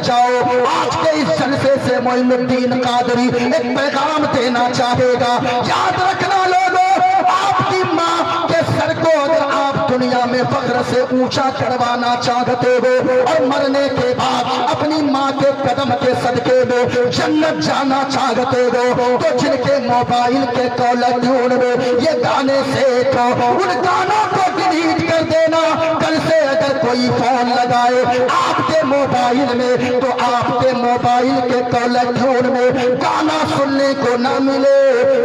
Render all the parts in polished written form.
जाओ। आज के इस जलसे से मोइनुद्दीन कादरी एक पैगाम देना चाहेगा। याद रखना लोगों, आपकी माँ के सर को अगर आप दुनिया में फख्र से ऊंचा करवाना चाहते हो और मरने के बाद अपनी माँ के कदम के सदके में जन्नत जाना चाहते हो, तो जिनके मोबाइल के कॉलर ट्यून में ये गाने सेट हो, उन गानों को डिलीट कर देना। कल से अगर कोई फोन लगाए आपके मोबाइल में, तो आपके मोबाइल के कॉलर ट्यून में गाना सुनने को न मिले,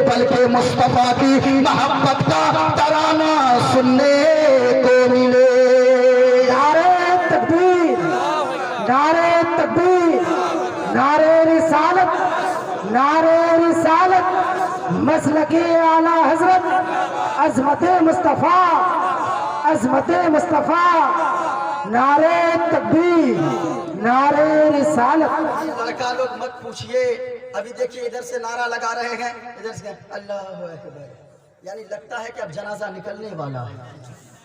बल्कि मुस्तफा की मोहब्बत का तराना सुनने को मिले। नारे तकबीर, नारे तकबीर, नारे रिसालत, नारे रिसालत, मसलके आला हजरत, अजमत मुस्तफा, अजमत मुस्तफा, नारे तकबीर, नारे रिसालत। लड़का लोग मत पूछिए, अभी देखिए इधर से नारा लगा रहे हैं, इधर से अल्लाहु अकबर, यानी लगता है कि अब जनाजा निकलने वाला है।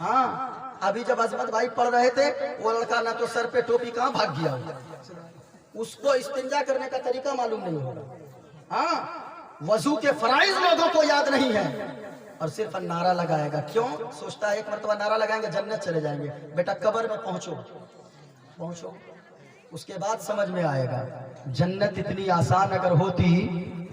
हाँ, अभी जब अजमत भाई पढ़ रहे थे, वो लड़का ना तो सर पे टोपी कहाँ भाग गया, उसको इस्तिंजा करने का तरीका मालूम नहीं होगा। हाँ, वजू के फराइज लोगों को याद नहीं है और सिर्फ नारा लगाएगा। क्यों? सोचता है एक मरतबा नारा लगाएंगे जन्नत चले जाएंगे। बेटा कब्र में पहुंचो, पहुंचो, उसके बाद समझ में आएगा। जन्नत इतनी आसान अगर होती,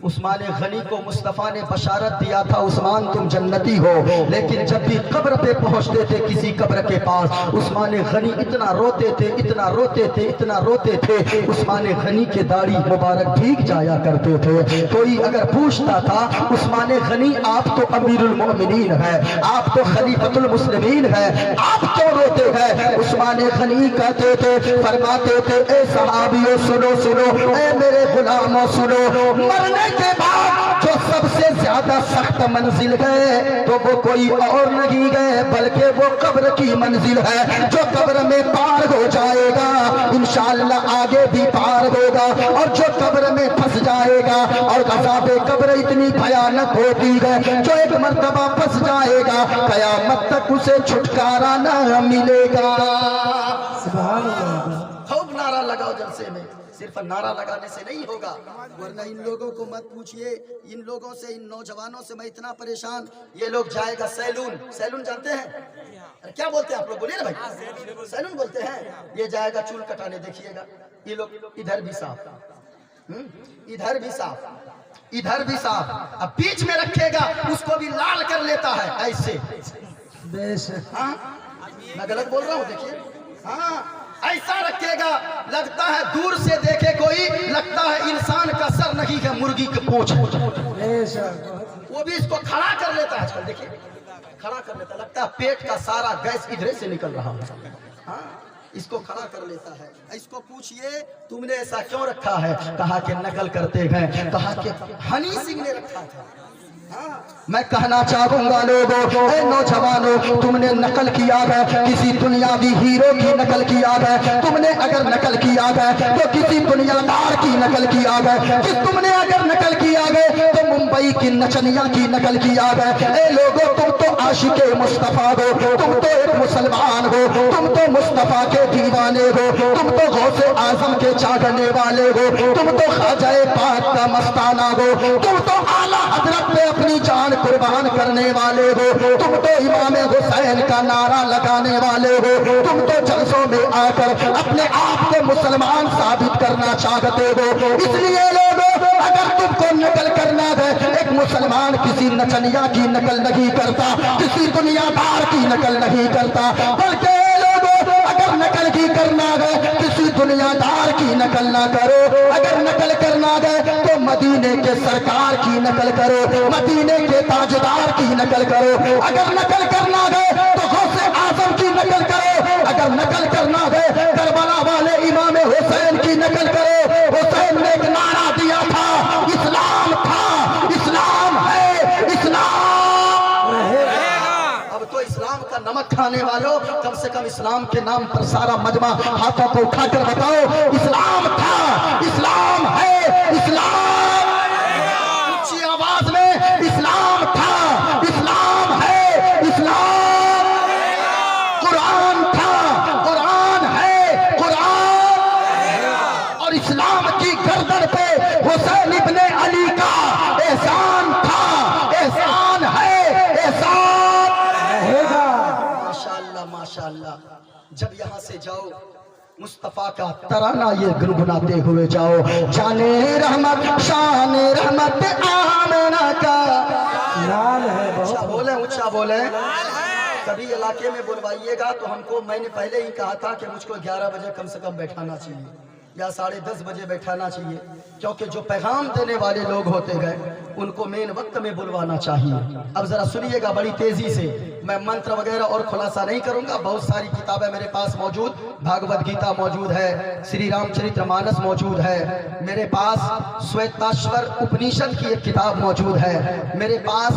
उस्मान गनी को मुस्तफ़ा ने बशारत दिया था, उस्मान तुम जन्नती हो, लेकिन जब भी कब्र पे पहुंचते थे किसी कब्र के पास, उस्मान गनी इतना रोते थे, इतना रोते थे, इतना रोते थे, उस्मान गनी के दाढ़ी मुबारक भीग जाया करते थे। कोई अगर पूछता था उस्मान गनी आप तो अमीरुल मोमिनीन है, आप तो खलीफतुल मुस्लिमीन है, आप क्यों रोते हैं? उस्मान गनी कहते थे, फरमाते थे, ए सहाबियों सुनो सुनो, ए मेरे गुलामों सुनो, मरने के बाद जो सबसे ज्यादा सख्त मंजिल है तो वो कोई और नहीं गए, बल्कि वो कब्र की मंजिल है। जो कब्र में पार हो जाएगा इंशाअल्लाह आगे भी पार होगा, और जो कब्र में फंस जाएगा, और अज़ाबे कब्र इतनी भयानक होती है, जो एक मर्तबा फंस जाएगा कयामत तक उसे छुटकारा न मिलेगा। सुभान अल्लाह। खूब नारा लगाओ जलसे में, सिर्फ नारा लगाने से नहीं होगा, वरना इन लोगों को मत पूछिए, इन लोगों से, इन नौजवानों से मैं इतना परेशान। ये लोग जाएगा सैलून, सैलून जानते हैं? अरे क्या बोलते हैं आप लोग, बोलिए ना भाई, सैलून बोलते हैं। ये जाएगा चूल कटाने, देखिएगा ये लोग इधर भी साफ, इधर भी साफ, इधर भी साफ, अब बीच में रखेगा उसको भी लाल कर लेता है ऐसे। हाँ, मैं गलत बोल रहा हूँ? देखिए, हाँ ऐसा रखेगा, लगता है दूर से देखे कोई, लगता है इंसान का सर नहीं है, मुर्गी की पूंछ है। वो भी इसको खड़ा कर लेता है आजकल, देखिए खड़ा कर लेता, लगता है पेट का सारा गैस इधर से निकल रहा है। हाँ, इसको खड़ा कर लेता है। इसको पूछिए तुमने ऐसा क्यों रखा है? कहा कि नकल करते हैं, कहा कि हनी सिंह ने रखा था। मैं कहना चाहूंगा लोगों, ए नौजवानों, तुमने नकल किया है, किसी दुनियावी हीरो की नकल किया है, तुमने अगर नकल किया है तो किसी दुनियादार की नकल किया है, कि तुमने अगर नकल किया है तो मुंबई की नचनिया की नकल किया है। ए लोगों, तुम तो आशिके मुस्तफा हो, तुम तो एक मुसलमान हो, तुम तो मुस्तफा के दीवाने हो, तुम तो गौसे आजम के चाहने वाले हो, तुम तो ख्वाजा पाक का मस्ताना हो, तुम तो आला हजरत पे अपनी जान कुर्बान करने वाले हो, तुम तो इमाम हुसैन का नारा लगाने वाले हो, तुम तो जलसों में आकर अपने आप को मुसलमान साबित करना चाहते हो। इसलिए लोगों, अगर तुमको नकल करना है, एक मुसलमान किसी नचनिया की नकल नहीं करता, किसी दुनियादार की नकल नहीं करता, बल्कि लोगों अगर नकल की करना है किसी दुनियादार की नकल ना करो। अगर नकल करना है तो मदीने के सरकार की नकल करो, मदीने के ताजदार की नकल करो। अगर नकल करना है तो गौसे आजम की नकल करो। अगर नकल करना है करबला वाले इमाम हुसैन की नकल करो। हुसैन ने एक नारा दिया था, इस्लाम था, इस्लाम है, इस्लाम रहेगा। अब तो इस्लाम का नमक खाने वालों, कम से कम इस्लाम के नाम पर सारा मजमा हाथों को उठाकर बताओ, इस्लाम था, इस्लाम है, इस्लाम। ऊंची आवाज में इस्लाम था, इस्लाम है, इस्लाम। कुरान था, कुरान है, कुरान। माशाअल्लाह। जब यहाँ से जाओ मुस्तफा का तराना ये गुनगुनाते हुए जाओ, जाने रहमत शान रहमत आमना का लाल है ऊंचा बहुत। बोले, ऊंचा बोले। कभी इलाके में बुलवाइएगा तो हमको, मैंने पहले ही कहा था कि मुझको 11 बजे कम से कम बैठाना चाहिए या 10:30 बजे बैठाना चाहिए, क्योंकि जो पैगाम देने वाले लोग होते गए उनको मेन वक्त में बुलवाना चाहिए। अब जरा सुनिएगा बड़ी तेजी से, मैं मंत्र वगैरह और खुलासा नहीं करूंगा। बहुत सारी किताबें मेरे पास मौजूद, भागवत गीता मौजूद है, श्री रामचरितमानस मौजूद है, मेरे पास श्वेताश्वर उपनिषद की एक किताब मौजूद है, मेरे पास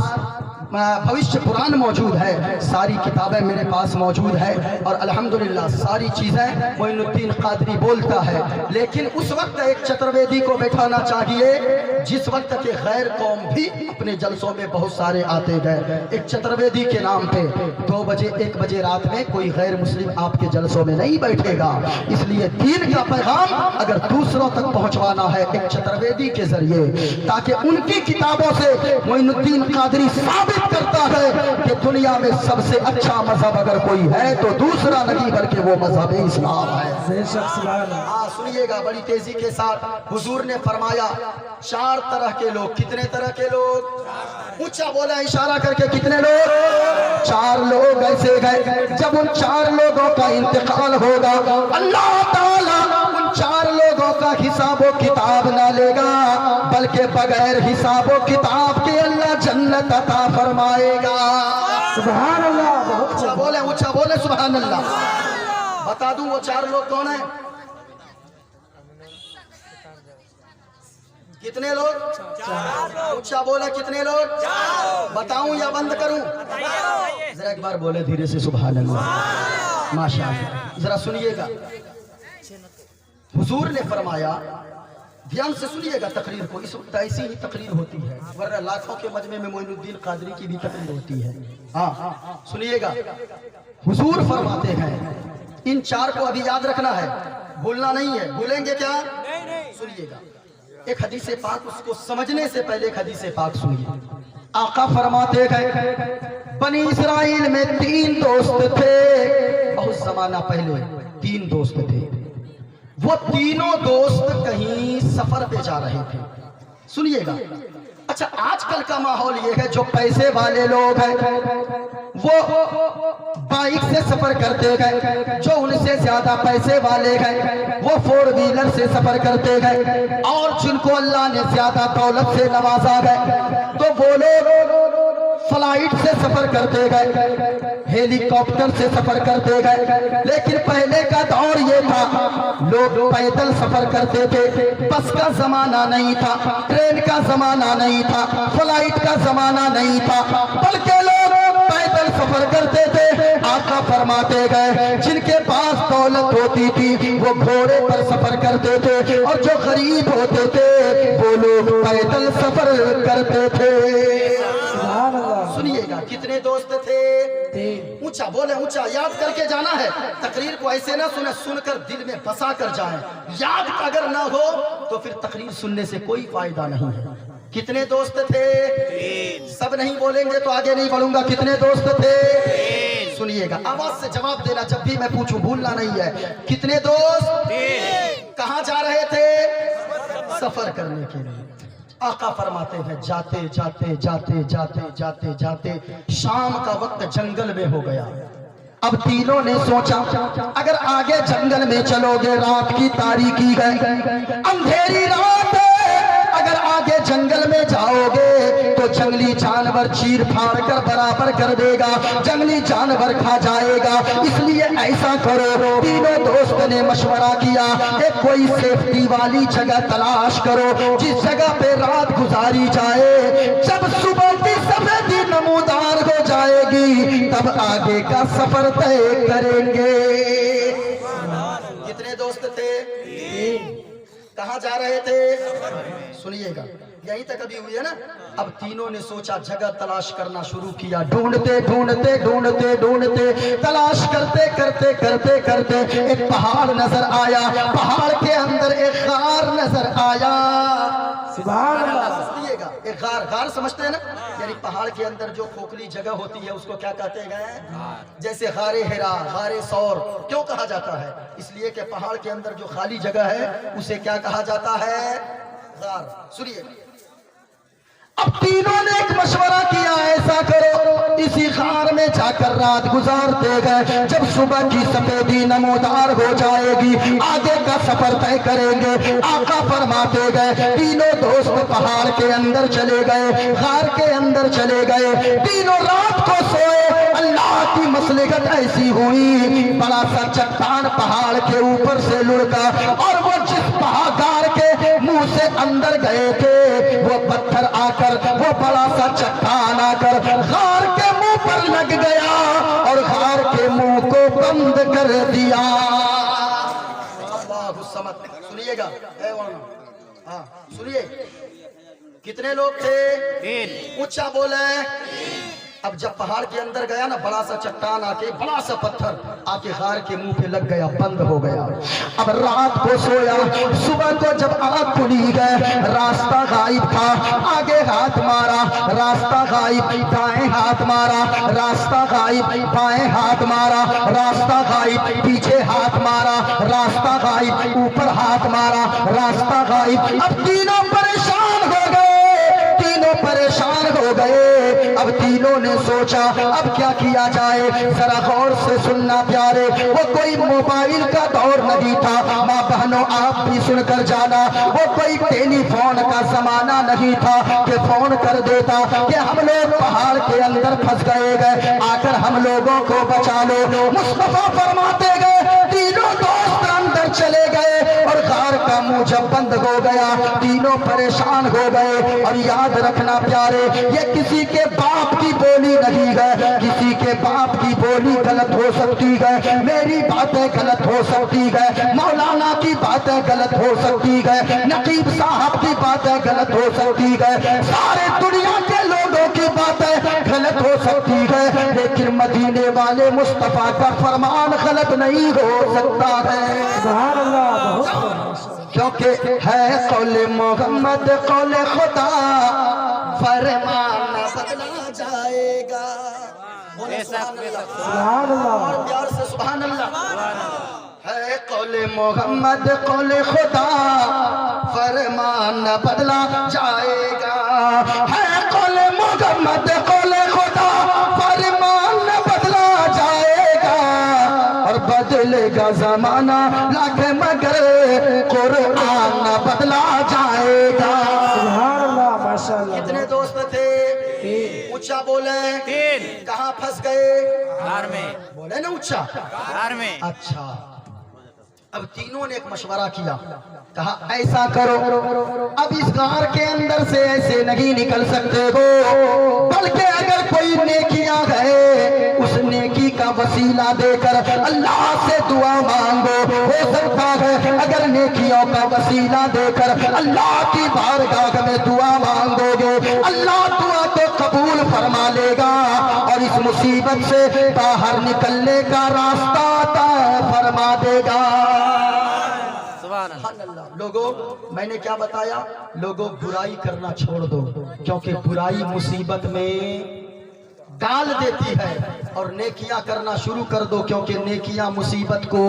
भविष्य पुराण मौजूद है, सारी किताबें मेरे पास मौजूद है। और अल्हम्दुलिल्लाह सारी चीजें मोइनुद्दीन कादरी बोलता है। लेकिन उस वक्त एक चतुर्वेदी को बैठाना चाहिए जिस वक्त के गैर कौम भी अपने जलसों में बहुत सारे आते गए। एक चतुर्वेदी के नाम पे 2 बजे 1 बजे रात में कोई गैर मुस्लिम आपके जलसों में नहीं बैठेगा। इसलिए दीन का पैगाम अगर दूसरों तक पहुंचवाना है एक चतुर्वेदी के जरिए, ताकि उनकी किताबों से मोइनुद्दीन कादरी साबित करता है कि दुनिया में सबसे अच्छा मजहब अगर कोई है तो दूसरा नहीं बल्कि वो मजहब इस्लाम है। बेशक सुभान अल्लाह। हाँ सुनिएगा बड़ी तेजी के साथ। हुजूर ने फरमाया 4 तरह के लोग। कितने तरह के लोग? ऊंचा बोला इशारा करके, कितने लोग? 4 लोग ऐसे गए जब उन 4 लोगों का इंतकाल होगा, अल्लाह ताला उन 4 लोगों का हिसाबो किताब ना लेगा, बल्कि बगैर हिसाबो किताब के अल्लाह जन्नत अता फरमाएगा। सुभान अल्लाह। बहुत ऊंचा बोले सुभान अल्लाह। बता दूं वो 4 लोग कौन है? कितने लोग? ऊंचा बोले कितने लोग? बताऊं या बंद करूं? जरा एक बार बोले धीरे से सुभान अल्लाह माशाअल्लाह। जरा सुनिएगा, हुजूर ने फरमाया, ध्यान से सुनिएगा तकरीर को, इस वक्त ऐसी ही तकरीर होती है, वरना लाखों के मजमे में मोइनुद्दीन कादरी की भी तकरीर होती है। हाँ सुनिएगा, हुजूर फरमाते हैं इन 4 को अभी याद रखना है, भूलना नहीं है। भूलेंगे क्या? सुनिएगा एक हदीस पाक, उसको समझने से पहले एक हदीस पाक सुनिए। आका फरमाते गए बनी इसराइल में 3 दोस्त थे, बहुत जमाना पहले 3 दोस्त थे। वो तीनों दोस्त कहीं सफर पे जा रहे थे। सुनिएगा, अच्छा आजकल का माहौल ये है, जो पैसे वाले लोग हैं वो बाइक से सफर करते गए, जो उनसे ज्यादा पैसे वाले गए वो 4 व्हीलर से सफर करते गए, और जिनको अल्लाह ने ज्यादा दौलत से नवाजा गए तो वो लोग फ्लाइट से सफर करते गए, हेलीकॉप्टर से सफर करते गए। लेकिन पहले का दौर ये था, लोग पैदल सफर करते थे, बस का जमाना नहीं था, ट्रेन का जमाना नहीं था, फ्लाइट का जमाना नहीं था, बल्कि लोग पैदल सफर करते थे। आका फरमाते गए जिनके पास दौलत होती थी वो घोड़े पर सफर करते थे, और जो गरीब होते थे वो लोग पैदल सफर करते थे। सुनिएगा कितने दोस्त थे? ऊंचा बोले, ऊंचा याद करके जाना है। तकरीर को ऐसे ना सुने, सुनकर दिल में बसा कर जाए। याद अगर ना हो तो फिर तकरीर सुनने से कोई फायदा नहीं है। कितने दोस्त थे? सब नहीं बोलेंगे तो आगे नहीं बढ़ूंगा। कितने दोस्त थे? सुनिएगा, आवाज से जवाब देना जब भी मैं पूछूं, भूलना नहीं है। कितने दोस्त? कहां जा रहे थे? सफर करने के लिए। आका फरमाते हैं जाते जाते जाते जाते जाते जाते शाम का वक्त जंगल में हो गया। अब तीनों ने सोचा अगर आगे जंगल में चलोगे, रात की तारीकी है, अंधेरी रात है, अगर आगे जंगल में जाओगे तो जंगली जानवर चीर फाड़ कर बराबर कर देगा, जंगली जानवर खा जाएगा। इसलिए ऐसा करो, तीनों दोस्त ने मशवरा किया, एक कोई सेफ्टी वाली जगह तलाश करो जिस जगह पे रात गुजारी जाए। जब सुबह की सफेदी नमूदार हो जाएगी तब आगे का सफर तय करेंगे। कितने दोस्त थे? कहां जा रहे थे? सुनिएगा, यहीं तक अभी हुई है ना। अब तीनों ने सोचा, जगह तलाश करना शुरू किया, ढूंढते ढूंढते ढूंढते ढूंढते तलाश करते करते करते करते एक पहाड़ नजर आया, पहाड़ के अंदर एक गार नजर आया। सुभान अल्लाह। सुनिएगा, एक गार, गार समझते हैं ना, यानी पहाड़ پہاڑ کے اندر جو کھوکھلی جگہ ہوتی ہے اس کو کیا کہتے ہیں؟ جیسے غار ہرا، غار ثور کیوں کہا جاتا ہے؟ اس لیے کہ پہاڑ کے اندر جو خالی جگہ ہے اسے کیا کہا جاتا ہے؟ غار۔ سنیے، اب تینوں نے ایک مشورہ کیا، ایسا کرو اسی غار میں جا کر رات گزارتے گئے، جب صبح کی سفیدی نمودار ہو جائے گی آگے کا سفر طے کریں گے۔ آقا فرماتے گئے، تینوں دوست پہاڑ کے اندر چلے گئے، غار کے اندر چلے گئے، تینوں رات کو سوئے۔ اللہ کی مصلحت ایسی ہوئی، بڑا سا چٹان پہاڑ کے اوپر سے لڑکا، اور وہ جس غار کے منہ سے اندر گئے تھے وہ پتھر آ کر، وہ بڑا سا چٹان آ کر غار کے منہ پر لگ گیا اور غار کے منہ کو بند کر دیا۔ اللہ الصمد۔ سنیے گا، ہاں سنیے، کتنے لوگ تھے؟ 3۔ اونچا بولے۔ اب جب پہاڑ کے اندر گیا نا، بڑا سا چٹان آ کے، بڑا سا پتھر آ کے غار کے منہ پہ لگ گیا، بند ہو گیا۔ اب رات کو سویا، صبح کو جب آنکھ کھلی گئے، راستہ غائب تھا، آگے ہاتھ مارا راستہ غائب، دائیں ہاتھ مارا راستہ غائب، بائیں ہاتھ مارا راستہ غائب، پیچھے ہاتھ مارا راستہ غائب، اوپر ہاتھ مارا راستہ غائب۔ اب تینوں پریشان ہو گئے، تینوں پریشان ہو گئے۔ اب تینوں نے سوچا اب کیا کیا جائے؟ ذرا غور سے سننا پیارے، وہ کوئی موبائل کا دور نہیں تھا، ماں بہنوں آپ بھی سن کر جانا، وہ کوئی ٹیلی فون کا زمانہ نہیں تھا کہ فون کر دیتا کہ ہم لوگ پہاڑ کے اندر پھنس گئے، آ کر ہم لوگوں کو بچا لو۔ مصطفیٰ فرماتے گئے، تینوں دوست اندر چلے گئے اور غار کا منہ جب بند ہو گیا تینوں پریشان ہو گئے۔ اور یاد رکھنا پیارے، یہ کسی کے باپ کی بولی نہیں ہے، کسی کے باپ کی بولی غلط ہو سکتی ہے، میری باتیں غلط ہو سکتی ہے، مولانا کی باتیں غلط ہو سکتی ہے، نقیب صاحب کی باتیں غلط ہو سکتی ہے، سارے دنیا کے لوگوں کی باتیں غلط ہو سکتی ہے، لیکن مدینے والے مصطفیٰ کا فرمان غلط نہیں ہو سکتا ہے۔ سبحان اللہ، بہت کیونکہ ہے قول محمد قول خدا، فرمان بدلا جائے گا۔ سبحان اللہ، اور پیار سے سبحان اللہ۔ ہے قول محمد قول خدا، فرمان بدلا جائے گا۔ ہے قول محمد قول خدا، فرمان بدلا جائے گا، اور بدلے گا زمانہ لاکھ مگر قرآن بدلا جائے گا۔ سبحان اللہ، ماشاء اللہ۔ کتنے دوست تھے؟ اونچا بولے۔ 3۔ کہاں پھنس گئے؟ غار میں، بولے نا اونچا۔ غار میں۔ اچھا، اب تینوں نے ایک مشورہ کیا، کہا ایسا کرو، اب اس غار کے اندر سے ایسے نہیں نکل سکتے ہو، بلکہ اگر کوئی نیکیاں ہے اس نیکی کا وسیلہ دے کر اللہ سے دعا مانگو، ہو سکتا ہے اگر نیکیوں کا وسیلہ دے کر اللہ کی بارگاہ میں دعا مانگو گے، اللہ دعا کو قبول فرما لے گا اور اس مصیبت سے باہر نکلنے کا راستہ عطا فرما دے گا۔ سبحان اللہ۔ لوگوں، میں نے کیا بتایا؟ لوگوں برائی کرنا چھوڑ دو، کیونکہ برائی مصیبت میں ڈال دیتی ہے، اور نیکیاں کرنا شروع کر دو، کیونکہ نیکیاں مصیبت کو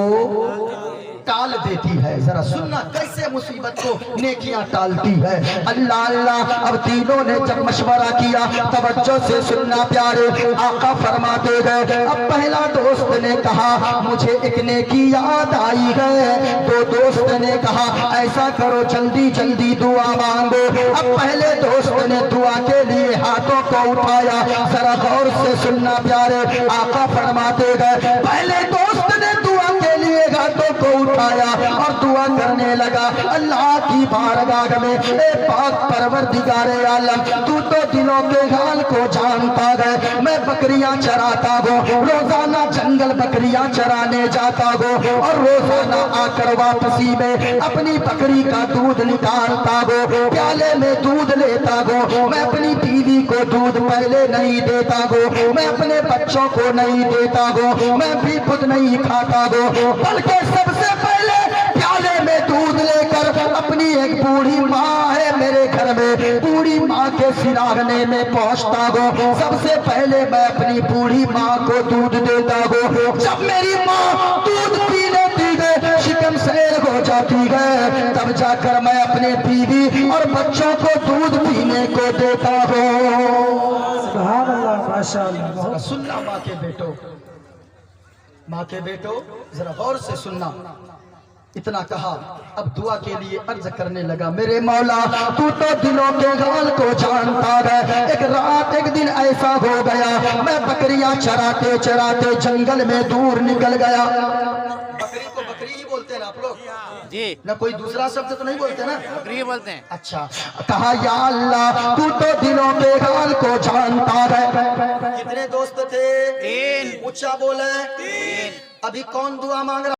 ٹال دیتی ہے۔ ذرا سننا کیسے مصیبت کو نیکیاں ٹالتی ہے۔ اللہ اللہ۔ اب تینوں نے جب مشورہ کیا، توجہ سے سننا پیارے، آقا فرماتے گئے، اب پہلا دوست نے کہا مجھے ایک نیکی یاد آئی ہے، تو دوست نے کہا ایسا کرو جلدی جلدی دعا مانگو۔ اب پہلے دوست نے دعا کے لیے ہاتھوں کو اٹھایا، ذرا غور سے سننا پیارے، آقا فرماتے گئے پہلے دوست نے دعا کے لیے ہاتھوں کو اٹھایا اور دعا کرنے لگا، اللہ کی بارگاہ میں اے پاک پروردگار عالم، تو دلوں کے حال کو جانتا ہے، میں بکریاں چراتا ہوں، روزانہ جنگل بکریاں چرانے جاتا ہوں، اور روزانہ آ کر واپسی میں اپنی بکری کا دودھ نکالتا ہوں، پیالے میں دودھ لیتا ہوں، میں اپنی بیوی کو دودھ پہلے نہیں دیتا ہوں، میں اپنے بچوں کو نہیں دیتا ہوں، میں بھی خود نہیں کھاتا ہوں، بلکہ سب سے پہلے پیالے میں دودھ لے کر اپنی ایک بوڑھی ماں ہے میرے گھر میں، بوڑھی ماں کے سراغنے میں پہنچتا ہوں، سب سے پہلے میں اپنی بوڑھی ماں کو دودھ دیتا ہوں۔ جب میری ماں دودھ پی لیتی ہے، شکم سیر ہو جاتی ہے، تب جا کر میں اپنے بیوی اور بچوں کو دودھ پینے کو دیتا ہوں۔ سبحان اللہ ماشاء اللہ ذرا سننا ماں کے بیٹو، ماں کے بیٹو ذرا غور سے سننا۔ اتنا کہا، اب دعا کے لیے عرض کرنے لگا، میرے مولا تو دلوں کے حال کو جانتا ہے۔ ایک رات ایک دن ایسا ہو گیا، میں بکریاں چراتے چراتے جنگل میں دور نکل گیا۔ بکری کو بکری ہی بولتے ہیں نا آپ لوگ جی نہ، کوئی دوسرا شبد تو نہیں بولتے نا؟ بکری بولتے ہیں۔ اچھا، کہا یا اللہ تو دلوں کے حال کو جانتا ہے۔ کتنے دوست تھے؟ 3 اونچا بولے۔ ابھی کون دعا مانگ رہا؟